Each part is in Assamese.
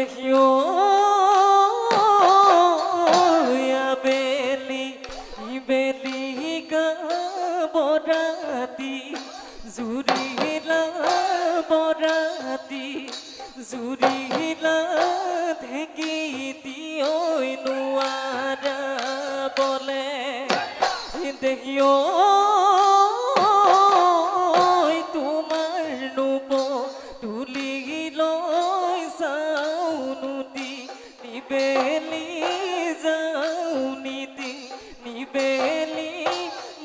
দেখিও বেলি বেলি বৰাতি জুৰিলা বৰাতি জুৰিলা ঢেঁকীতি ঐ নোৱাৰা বলে দেখিও তোমাৰ নুব তুলি লৈ যাওনুতি নিবেলি যাওনিতি নিবেলি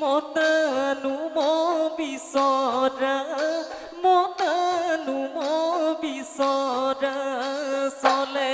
মতানো বিচৰা মতানো বিচৰা চলে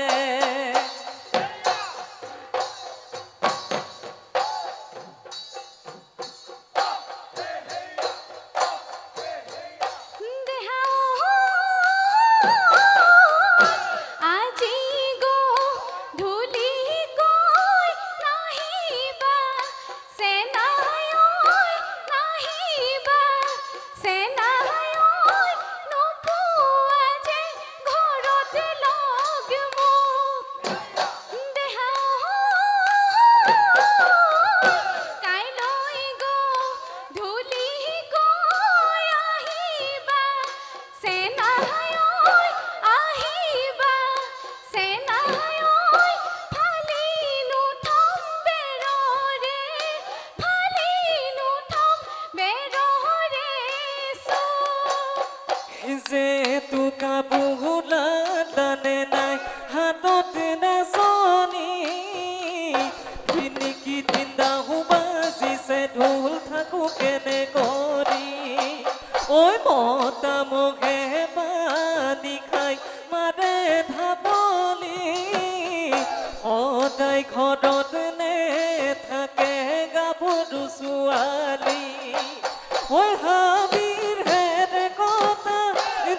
যে তোকা বহুলা দানে নাই হাতত নাচনি কিনিকি তিন্দা হুবাজিছে ঢোল থাকো কেনে কৰি ঐ মতা মুখে পানী খাই মাৰে ধাপলি সদায় ঘৰত নে থাকে গাভৰু ছোৱালী ঐ হাবিৰ হেৰে কথা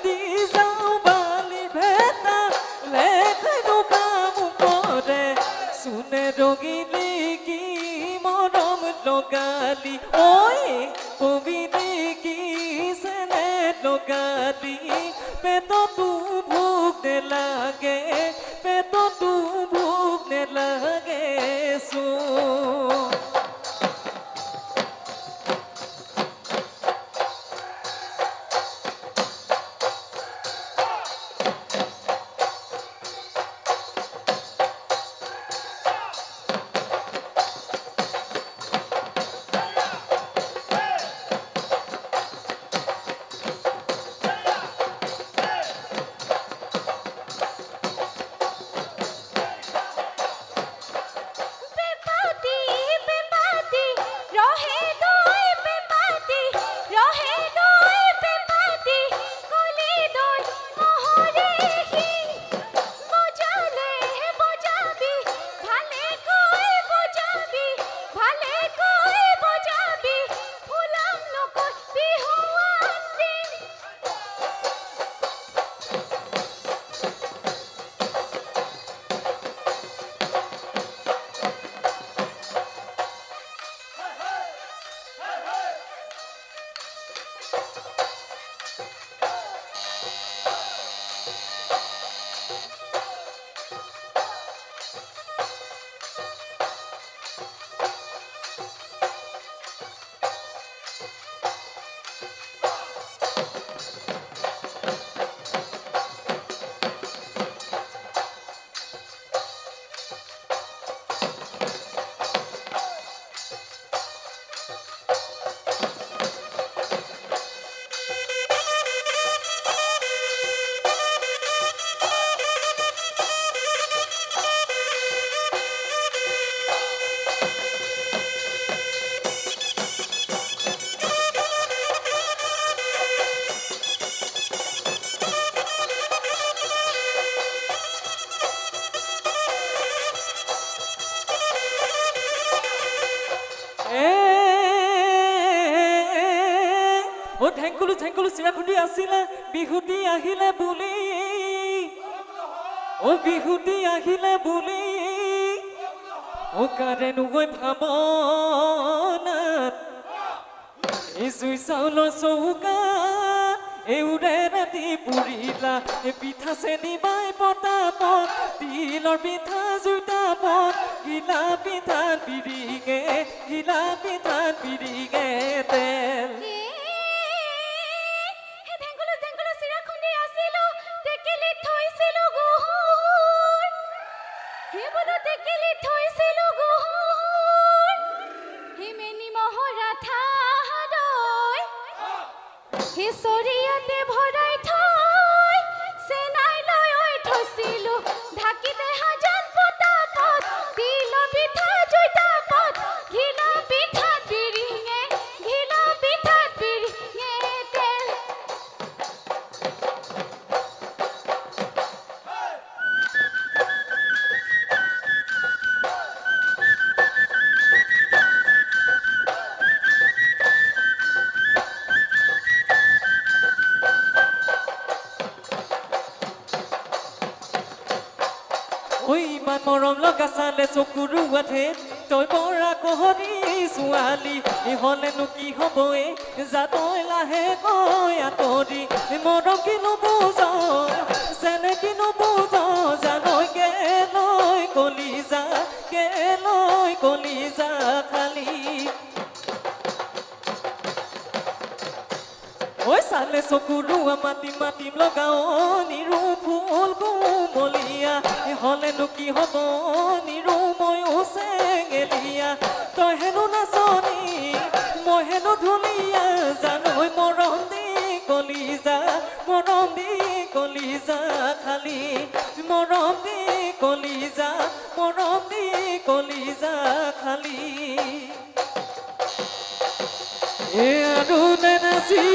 দি যাওঁ বালি ভেটা লেখাইনো কাম কৰে চুনে ৰগিলি কি মৰম লগালি ঐ কবিলি কি চেনে লগালি পেটতো ভোক নেলাগে পেটতো ভোক নেলাগে চোন ও ঠেংকুলু ঠেংকুলু চিৰাখুন্দি আছিলে বিহুতি আহিলে বুলি ও বিহুতি আহিলে বুলি ও কাৰেনো গৈ ভাবনাত এই জুই চাউলৰ চৌকাত এউৰে ৰাতি পুৰিলা পিঠা চেনি বাই পতাপত তিলৰ পিঠা জুইতাপত গিলা পিঠাত বিৰিগে গিলা পিঠাত বিৰিগে তেল Hisoriate bhorai thoi senai loi oi thosilu dhakite hajan potapot gila pitha joitapot gila pitha biringe tel ঐ ইমান মৰম লগা চালে চকুৰু আঠে তই বৰা কহৰি ছোৱালী হলেনো কি হ'ব যা তই লাহে কৈ আঁতৰি মৰম কিনো বুজ চেনে কিনো বুজ জানৈ কেলৈ কলিজা খালি ঐ চালে চকুৰু মাতিম মাতিম লগাও নিৰু ফুল কোমলীয়া হলেনো কি হ'ব নিৰু ময়ো চেঙেলীয়া তই হেনো নাচনি মই হেনো ঢুলীয়া জানৈ মৰম দি কলিজা খালি মৰম দি কলিজা খালি এ আৰু নাচি